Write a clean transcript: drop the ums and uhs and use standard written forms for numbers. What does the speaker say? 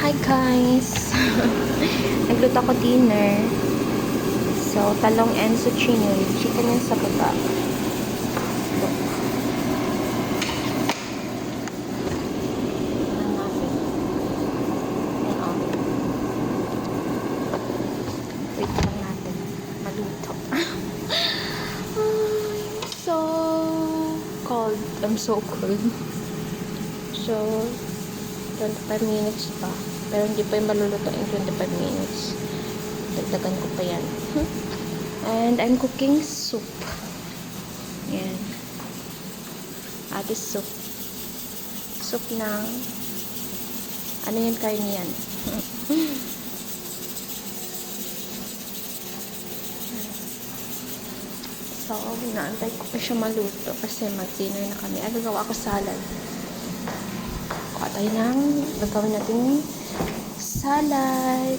Hi guys! Nagluto ako dinner. So, talong and zucchini. Chicken yan sa baba. Look. Tingnan natin. Yan o. Wait lang natin. Maluto. I'm so cold. I'm so cold. So, 25 minutes pa. Pero hindi pa yung maluluto in 25 minutes. Dagdagan ko pa yan. And I'm cooking soup. Yan. Ate soup. Soup ng ano yan, karne yan. So, inaantay ko pa siya maluto kasi mag-dinner na kami. Gagawa ko salad. Kuha tayo ng gagawin natin salad.